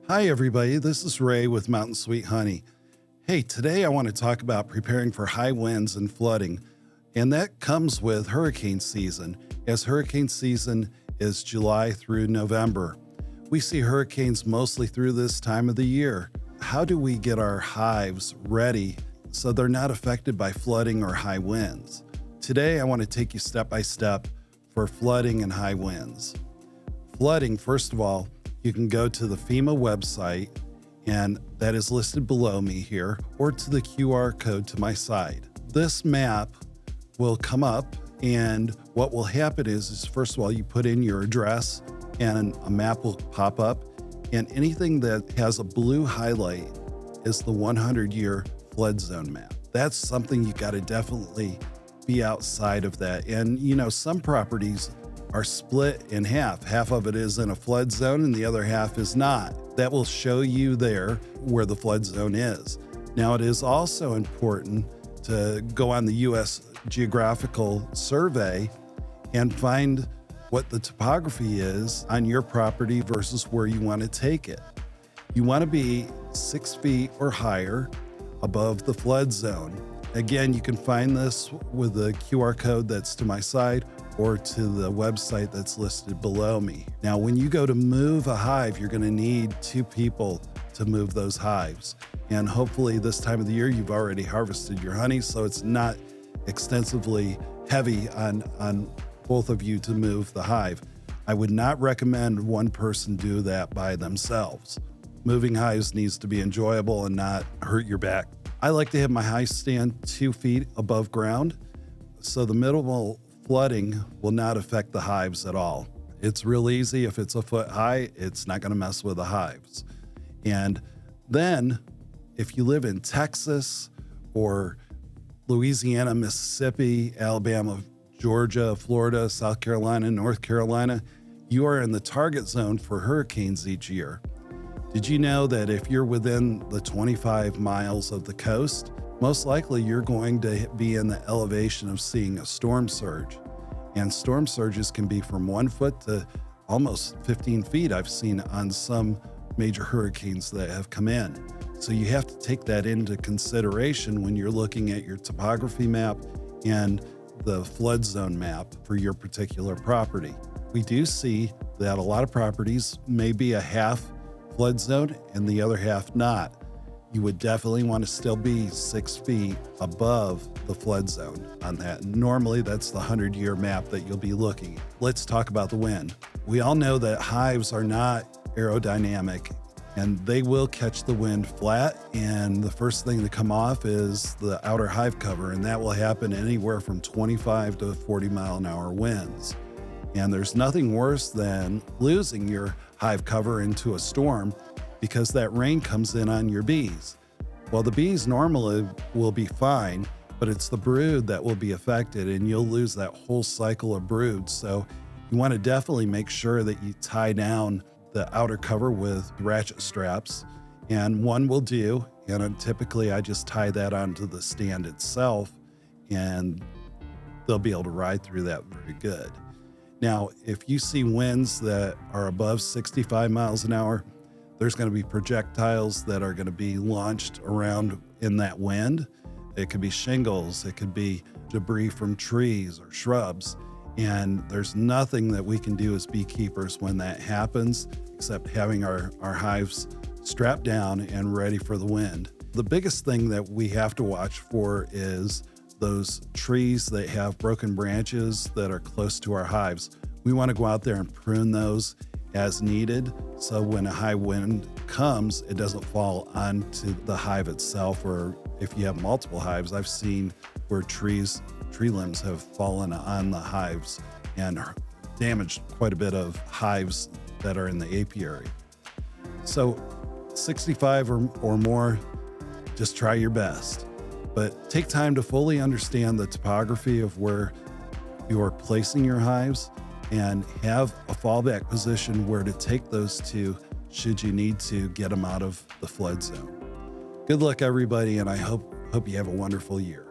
Hi everybody, this is Ray with Mountain Sweet Honey. Hey, today I want to talk about preparing for high winds and flooding, and that comes with hurricane season, as hurricane season is July through November. We see hurricanes mostly through this time of the year. How do we get our hives ready so they're not affected by flooding or high winds? Today I want to take you step by step for flooding and high winds. Flooding, first of all, you can go to the FEMA website, and that is listed below me here, or to the QR code to my side. This map will come up, and what will happen is first of all, you put in your address and a map will pop up, and anything that has a blue highlight is the 100-year flood zone map. That's something you got to definitely be outside of that. And you know, some properties are split in half. Half of it is in a flood zone and the other half is not. That will show you there where the flood zone is. Now, it is also important to go on the U.S. Geographical Survey and find what the topography is on your property versus where you want to take it. You want to be 6 feet or higher above the flood zone. Again, you can find this with the QR code that's to my side or to the website that's listed below me. Now, when you go to move a hive, you're going to need 2 people to move those hives. And hopefully this time of the year, you've already harvested your honey, so it's not extensively heavy on both of you to move the hive. I would not recommend one person do that by themselves. Moving hives needs to be enjoyable and not hurt your back. I like to have my hive stand 2 feet above ground, so the minimal flooding will not affect the hives at all. It's real easy. If it's a foot high, it's not going to mess with the hives. And then if you live in Texas or Louisiana, Mississippi, Alabama, Georgia, Florida, South Carolina, North Carolina, you are in the target zone for hurricanes each year. Did you know that if you're within the 25 miles of the coast, most likely you're going to be in the elevation of seeing a storm surge? And storm surges can be from 1 foot to almost 15 feet I've seen on some major hurricanes that have come in. So you have to take that into consideration when you're looking at your topography map and the flood zone map for your particular property. We do see that a lot of properties may be a half flood zone and the other half not. You would definitely want to still be 6 feet above the flood zone on that. Normally, that's the 100-year map that you'll be looking at. Let's talk about the wind. We all know that hives are not aerodynamic, and they will catch the wind flat, and the first thing to come off is the outer hive cover, and that will happen anywhere from 25 to 40 mile an hour winds. And there's nothing worse than losing your hive cover into a storm because that rain comes in on your bees. Well, the bees normally will be fine, but it's the brood that will be affected and you'll lose that whole cycle of brood. So you want to definitely make sure that you tie down the outer cover with ratchet straps, and one will do. And typically I just tie that onto the stand itself and they'll be able to ride through that very good. Now, if you see winds that are above 65 miles an hour, there's going to be projectiles that are going to be launched around in that wind. It could be shingles, it could be debris from trees or shrubs. And there's nothing that we can do as beekeepers when that happens, except having our hives strapped down and ready for the wind. The biggest thing that we have to watch for is those trees that have broken branches that are close to our hives. We want to go out there and prune those as needed, so when a high wind comes, it doesn't fall onto the hive itself. Or if you have multiple hives, I've seen where tree limbs have fallen on the hives and damaged quite a bit of hives that are in the apiary. So 65 or more, just try your best. But take time to fully understand the topography of where you are placing your hives and have a fallback position where to take those to should you need to get them out of the flood zone. Good luck, everybody, and I hope you have a wonderful year.